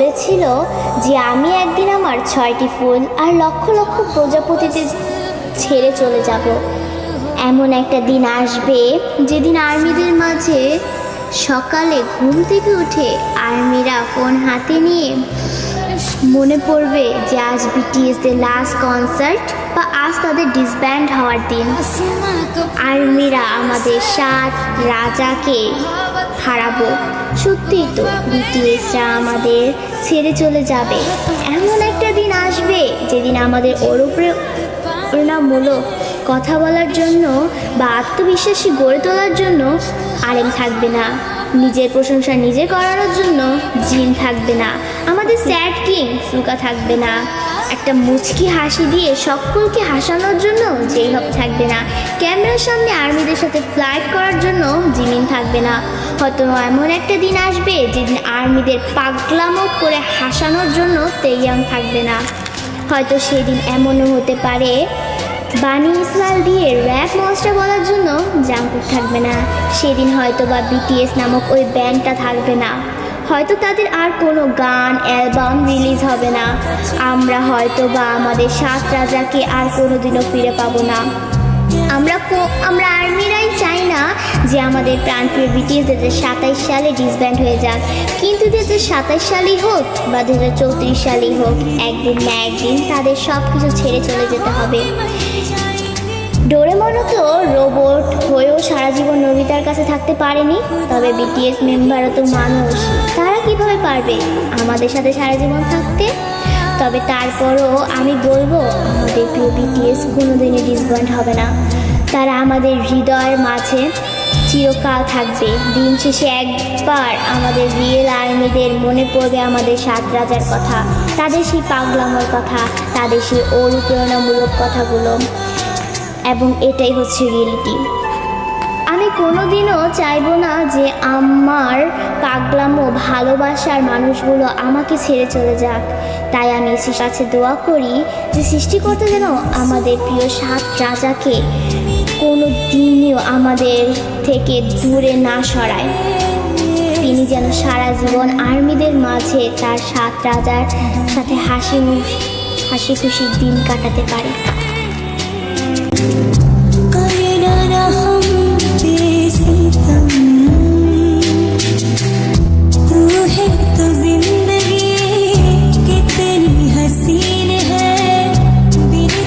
বলেছিল যে আমি একদিন আমার 6টি ফুল আর লক্ষ লক্ষ প্রজাপতিদের ছেড়ে চলে যাব। এমন একটা দিন আসবে যেদিন আর্মিদের মাঝে সকালে ঘুম থেকে উঠে আর্মিরা ফোন হাতে নিয়ে মনে পড়বে যে আজ বিটিএসদের লাস্ট কনসার্ট বা আজ তাদের ডিসব্যান্ড হওয়ার দিন। আর্মিরা আমাদের 7 রাজাকে হারাবো। সত্যি তো, বিটিএসরা আমাদের ছেড়ে চলে যাবে। এমন একটা দিন আসবে যেদিন আমাদের অনুপ্রেরণামূলক কথা বলার জন্য বা আত্মবিশ্বাসী গড়ে তোলার জন্য আরেম থাকবে না, নিজের প্রশংসা নিজে করানোর জন্য জিন থাকবে না, আমাদের স্যাড কিং সুকা থাকবে না, একটা মুচকি হাসি দিয়ে সকলকে হাসানোর জন্য যেই হব থাকবে না, ক্যামেরার সামনে আর্মিদের সাথে ফ্লাইট করার জন্য জিমিন থাকবে না। হয়তো এমন একটা দিন আসবে যেদিন আর্মিদের পাগলামো করে হাসানোর জন্য তেইয়াং থাকবে না। হয়তো সেদিন এমনও হতে পারে বানি ইসমাইল দিয়ে র্যাপ মনস্টার বলার জন্য জাঙ্কুক থাকবে না। সেদিন হয়তো বা বিটিএস নামক ওই ব্যান্ডটা থাকবে না। হয়তো তাদের আর কোনো গান অ্যালবাম রিলিজ হবে না। আমরা হয়তো বা আমাদের 7 রাজাকে আর কোনোদিনও ফিরে পাবো না। আমরা আর্মিরাই চাই না যে আমাদের প্রাণপ্রিয় বিটিএস 2027 সালে ডিসব্যান্ড হয়ে যাক, কিন্তু 2027 সালেই হোক বা 2034 সালেই হোক, একদিন না একদিন তাদের সব কিছু ছেড়ে চলে যেতে হবে। ডোরেমনও তো রোবট হয়েও সারা জীবন নোবিতার কাছে থাকতে পারেনি, তবে বিটিএস মেম্বারও তো মানুষ, তারা কিভাবে পারবে আমাদের সাথে সারা জীবন থাকতে? তবে তারপরও আমি বলবো আমাদের প্রিয় বিটিএস কোনোদিনই ডিসব্যান্ড হবে না। তারা আমাদের হৃদয়ের মাঝে চিরকাল থাকবে। দিন শেষে একবার আমাদের রিয়েল আর্মিদের মনে পড়বে আমাদের 7 রাজার কথা, তাদের সেই পাগলামোর কথা, তাদের সেই অনুপ্রেরণামূলক কথাগুলো, এবং এটাই হচ্ছে রিয়েলিটি। আমি কোনোদিনও চাইবো না যে আমার পাগলামো ভালোবাসার মানুষগুলো আমাকে ছেড়ে চলে যাক। তাই আমি সৃষ্টির কাছে দোয়া করি যে সৃষ্টিকর্তা যেন আমাদের প্রিয় 7 রাজাকে কোনো দিনও আমাদের থেকে দূরে না সরায়। তিনি যেন সারা জীবন আর্মিদের মাঝে তার 7 রাজার সাথে হাসি খুশির দিন কাটাতে পারে। हम